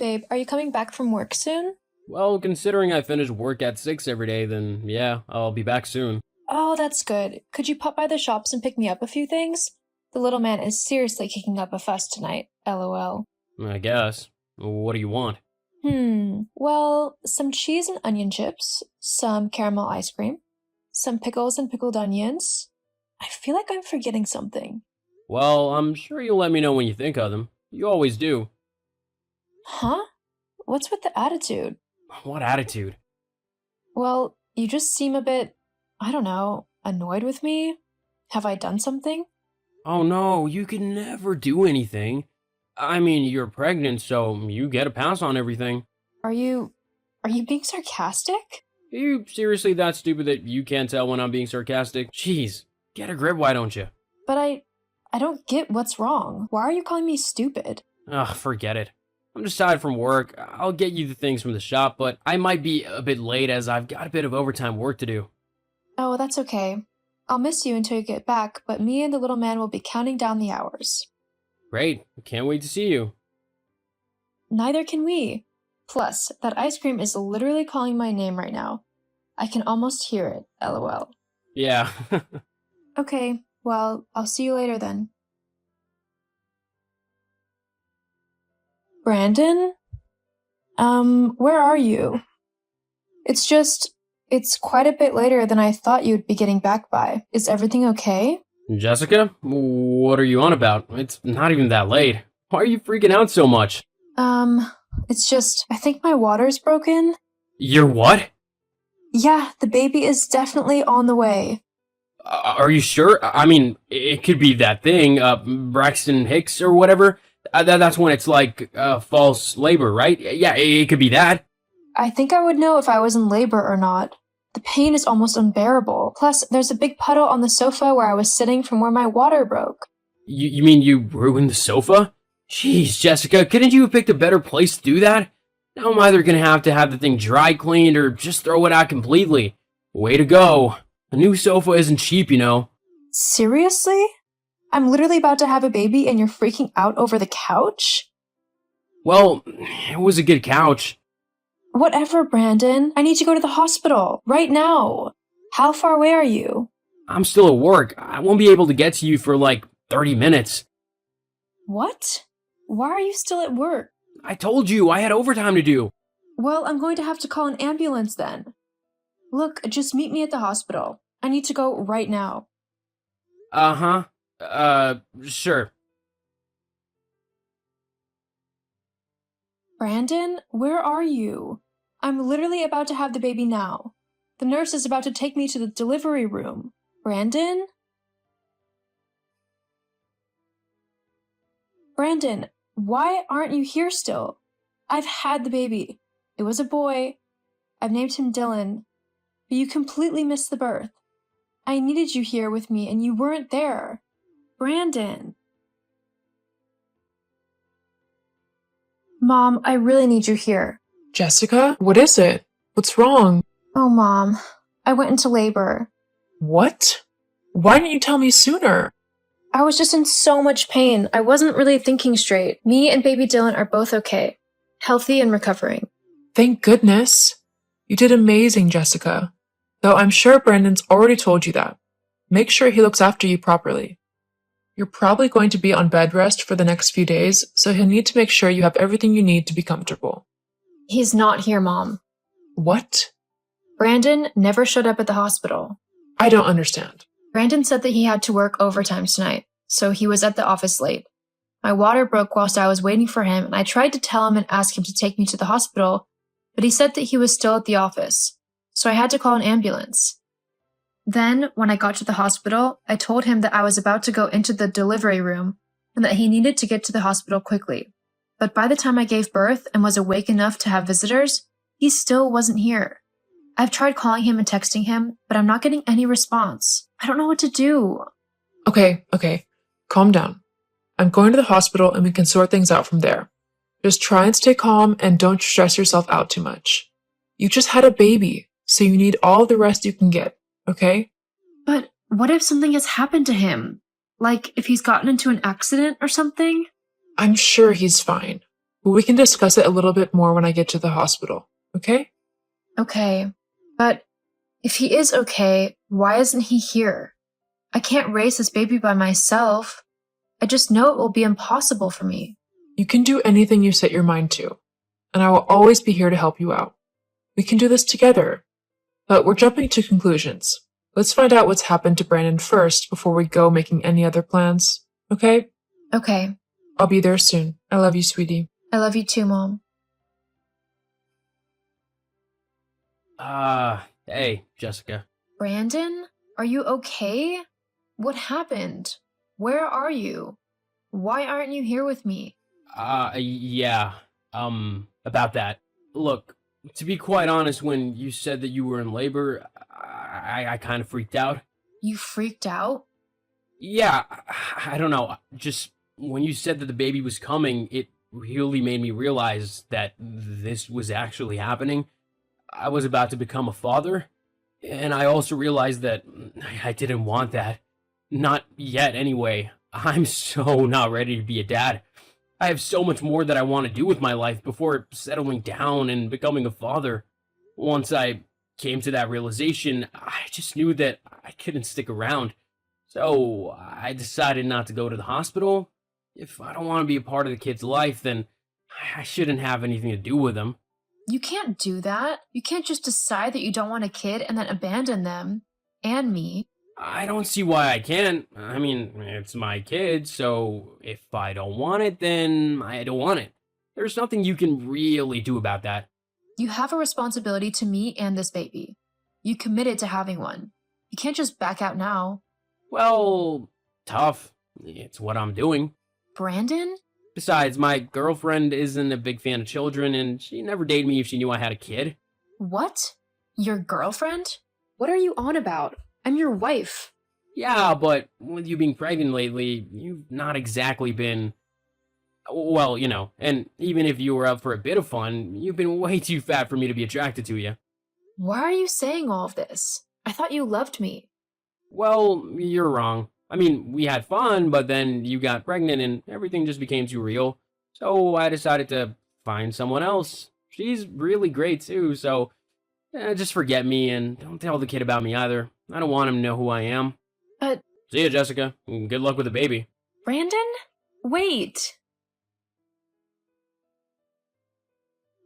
Babe, are you coming back from work soon? Well, considering I finish work at 6 every day, then yeah, I'll be back soon. Oh, that's good. Could you pop by the shops and pick me up a few things? The little man is seriously kicking up a fuss tonight. LOL. I guess. What do you want? Well, some cheese and onion chips, some caramel ice cream, some pickles and pickled onions. I feel like I'm forgetting something. Well, I'm sure you'll let me know when you think of them. You always do. Huh? What's with the attitude? What attitude? Well, you just seem a bit, I don't know, annoyed with me? Have I done something? Oh no, you can never do anything. I mean, you're pregnant, so you get a pass on everything. Are you being sarcastic? Are you seriously that stupid that you can't tell when I'm being sarcastic? Jeez, get a grip, why don't you? But I don't get what's wrong. Why are you calling me stupid? Ugh, forget it. I'm just tired from work. I'll get you the things from the shop, but I might be a bit late as I've got a bit of overtime work to do. Oh, that's okay. I'll miss you until you get back, but me and the little man will be counting down the hours. Great, can't wait to see you. Neither can we. Plus, that ice cream is literally calling my name right now. I can almost hear it, LOL. Yeah. Okay, well, I'll see you later then. Brandon? Where are you? It's quite a bit later than I thought you'd be getting back by. Is everything okay? Jessica? What are you on about? It's not even that late. Why are you freaking out so much? It's just, I think my water's broken. You're what? Yeah, the baby is definitely on the way. Are you sure? I mean, it could be that thing, Braxton Hicks or whatever. That's when it's like, false labor, right? Yeah, it could be that. I think I would know if I was in labor or not. The pain is almost unbearable. Plus, there's a big puddle on the sofa where I was sitting from where my water broke. You mean you ruined the sofa? Jeez, Jessica, couldn't you have picked a better place to do that? Now I'm either gonna have to have the thing dry cleaned or just throw it out completely. Way to go. A new sofa isn't cheap, you know. Seriously? I'm literally about to have a baby and you're freaking out over the couch? Well, it was a good couch. Whatever, Brandon. I need to go to the hospital right now. How far away are you? I'm still at work. I won't be able to get to you for like 30 minutes. What? Why are you still at work? I told you I had overtime to do. Well, I'm going to have to call an ambulance then. Look, just meet me at the hospital. I need to go right now. Uh-huh. Sure. Brandon, where are you? I'm literally about to have the baby now. The nurse is about to take me to the delivery room. Brandon? Brandon, why aren't you here still? I've had the baby. It was a boy. I've named him Dylan. But you completely missed the birth. I needed you here with me and you weren't there. Brandon. Mom, I really need you here. Jessica, what is it? What's wrong? Oh, Mom. I went into labor. What? Why didn't you tell me sooner? I was just in so much pain. I wasn't really thinking straight. Me and baby Dylan are both okay. Healthy and recovering. Thank goodness. You did amazing, Jessica. Though I'm sure Brandon's already told you that. Make sure he looks after you properly. You're probably going to be on bed rest for the next few days, so he'll need to make sure you have everything you need to be comfortable. He's not here, Mom. What? Brandon never showed up at the hospital. I don't understand. Brandon said that he had to work overtime tonight, so he was at the office late. My water broke whilst I was waiting for him, and I tried to tell him and ask him to take me to the hospital, but he said that he was still at the office, so I had to call an ambulance. Then, when I got to the hospital, I told him that I was about to go into the delivery room and that he needed to get to the hospital quickly. But by the time I gave birth and was awake enough to have visitors, he still wasn't here. I've tried calling him and texting him, but I'm not getting any response. I don't know what to do. Okay. Calm down. I'm going to the hospital and we can sort things out from there. Just try and stay calm and don't stress yourself out too much. You just had a baby, so you need all the rest you can get, okay? But what if something has happened to him? Like if he's gotten into an accident or something? I'm sure he's fine. but we can discuss it a little bit more when I get to the hospital, okay? Okay, but if he is okay, why isn't he here? I can't raise this baby by myself. I just know it will be impossible for me. You can do anything you set your mind to, and I will always be here to help you out. We can do this together. But we're jumping to conclusions. Let's find out what's happened to Brandon first before we go making any other plans, okay? Okay, I'll be there soon. I love you, sweetie. I love you too, Mom. Hey, Jessica. Brandon, are you okay? What happened? Where are you? Why aren't you here with me? Yeah, about that. Look, to be quite honest, when you said that you were in labor, I kind of freaked out. You freaked out? Yeah, I don't know. Just when you said that the baby was coming, it really made me realize that this was actually happening. I was about to become a father, and I also realized that I didn't want that. Not yet, anyway. I'm so not ready to be a dad. I have so much more that I want to do with my life before settling down and becoming a father. Once I came to that realization, I just knew that I couldn't stick around. So I decided not to go to the hospital. If I don't want to be a part of the kid's life, then I shouldn't have anything to do with him. You can't do that. You can't just decide that you don't want a kid and then abandon them. And me. I don't see why I can't. I mean, it's my kid, so if I don't want it, then I don't want it. There's nothing you can really do about that. You have a responsibility to me and this baby. You committed to having one. You can't just back out now. Well, tough. It's what I'm doing. Brandon? Besides, my girlfriend isn't a big fan of children, and she never dated me if she knew I had a kid. What? Your girlfriend? What are you on about? I'm your wife. Yeah, but with you being pregnant lately, you've not exactly been... Well, you know, and even if you were up for a bit of fun, you've been way too fat for me to be attracted to you. Why are you saying all of this? I thought you loved me. Well, you're wrong. I mean, we had fun, but then you got pregnant and everything just became too real. So I decided to find someone else. She's really great too, so just forget me and don't tell the kid about me either. I don't want him to know who I am. But... See ya, Jessica. Good luck with the baby. Brandon? Wait.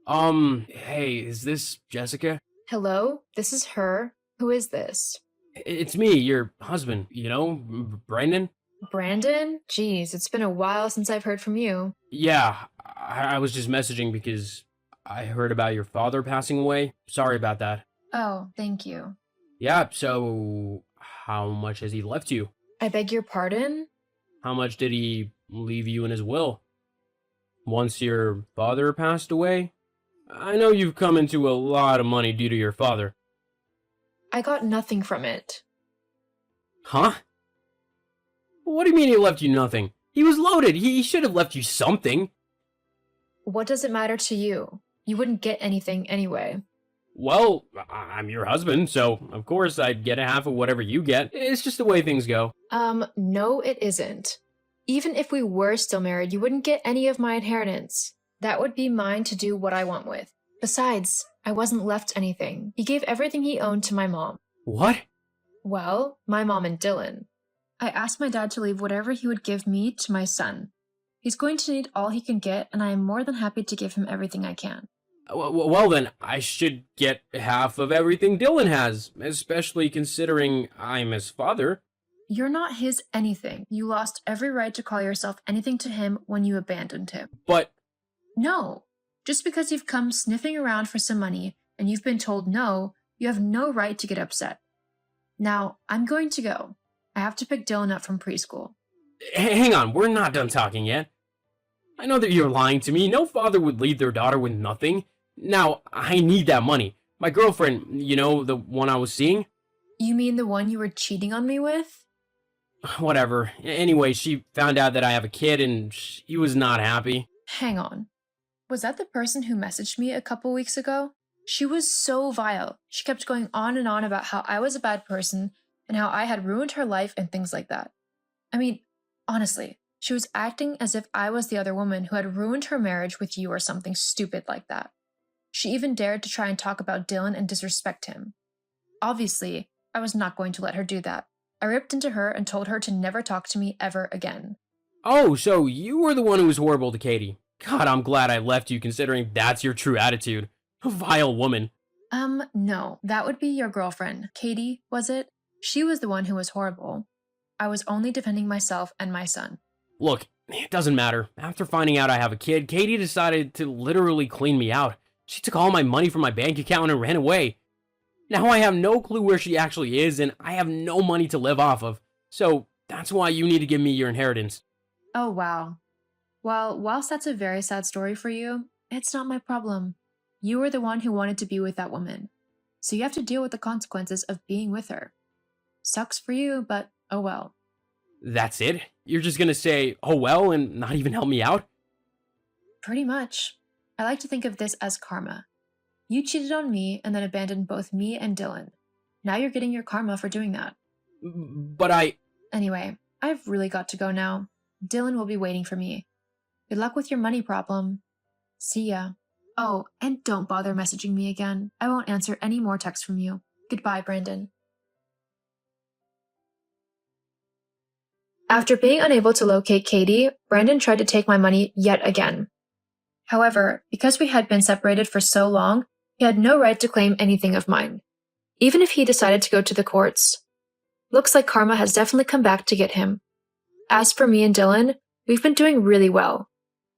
Hey, is this Jessica? Hello? This is her. Who is this? It's me, your husband, you know, Brandon? Brandon? Jeez, it's been a while since I've heard from you. Yeah, I was just messaging because I heard about your father passing away. Sorry about that. Oh, thank you. Yeah, so how much has he left you? I beg your pardon? How much did he leave you in his will? Once your father passed away? I know you've come into a lot of money due to your father. I got nothing from it. Huh? What do you mean he left you nothing? He was loaded. He should have left you something. What does it matter to you? You wouldn't get anything anyway. Well, I'm your husband, so of course I'd get a half of whatever you get. It's just the way things go. No it isn't. Even if we were still married, you wouldn't get any of my inheritance. That would be mine to do what I want with. Besides, I wasn't left anything. He gave everything he owned to my mom. What? Well, my mom and Dylan. I asked my dad to leave whatever he would give me to my son. He's going to need all he can get, and I am more than happy to give him everything I can. Well then, I should get half of everything Dylan has, especially considering I'm his father. You're not his anything. You lost every right to call yourself anything to him when you abandoned him. But... No. Just because you've come sniffing around for some money and you've been told no, you have no right to get upset. Now, I'm going to go. I have to pick Dylan up from preschool. Hang on, we're not done talking yet. I know that you're lying to me. No father would leave their daughter with nothing. Now, I need that money. My girlfriend, you know, the one I was seeing? You mean the one you were cheating on me with? Whatever. Anyway, she found out that I have a kid and she was not happy. Hang on. Was that the person who messaged me a couple weeks ago? She was so vile. She kept going on and on about how I was a bad person and how I had ruined her life and things like that. I mean, honestly, She was acting as if I was the other woman who had ruined her marriage with you or something stupid like that. She even dared to try and talk about Dylan and disrespect him. Obviously, I was not going to let her do that. I ripped into her and told her to never talk to me ever again. Oh, so you were the one who was horrible to Katie. God, I'm glad I left you considering that's your true attitude. A vile woman. No, that would be your girlfriend. Katie, was it? She was the one who was horrible. I was only defending myself and my son. Look, it doesn't matter. After finding out I have a kid, Katie decided to literally clean me out. She took all my money from my bank account and ran away. Now I have no clue where she actually is, and I have no money to live off of. So that's why you need to give me your inheritance. Oh, wow. Well, whilst that's a very sad story for you, it's not my problem. You were the one who wanted to be with that woman. So you have to deal with the consequences of being with her. Sucks for you, but oh well. That's it? You're just gonna say, oh well, and not even help me out? Pretty much. I like to think of this as karma. You cheated on me and then abandoned both me and Dylan. Now you're getting your karma for doing that. But I... Anyway, I've really got to go now. Dylan will be waiting for me. Good luck with your money problem. See ya. Oh, and don't bother messaging me again. I won't answer any more texts from you. Goodbye, Brandon. After being unable to locate Katie, Brandon tried to take my money yet again. However, because we had been separated for so long, he had no right to claim anything of mine, even if he decided to go to the courts. Looks like karma has definitely come back to get him. As for me and Dylan, we've been doing really well.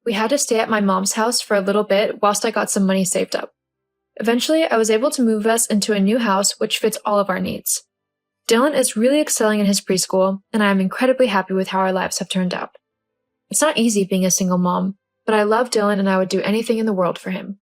We had to stay at my mom's house for a little bit whilst I got some money saved up. Eventually, I was able to move us into a new house which fits all of our needs. Dylan is really excelling in his preschool, and I am incredibly happy with how our lives have turned out. It's not easy being a single mom, but I love Dylan and I would do anything in the world for him.